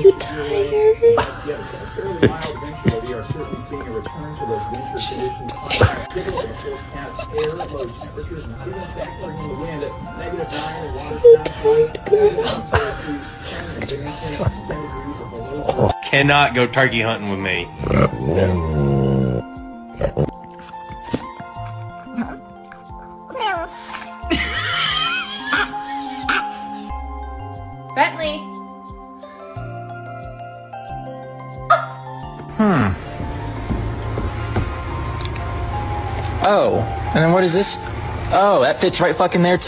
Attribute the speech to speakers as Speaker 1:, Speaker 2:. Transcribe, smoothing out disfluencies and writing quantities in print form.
Speaker 1: you tired?
Speaker 2: Fairly mild winter, we are certainly seeing a return to those winter conditions. Take a look at the forecast. Air, low temperatures, not even factoring in the wind at -9 in Watertown, -7 in Syracuse, 10 in Binghamton, 10 degrees of below zero.
Speaker 3: Cannot go turkey hunting with me.
Speaker 1: Bentley.
Speaker 4: Oh, and then what is this? Oh, that fits right fucking there too.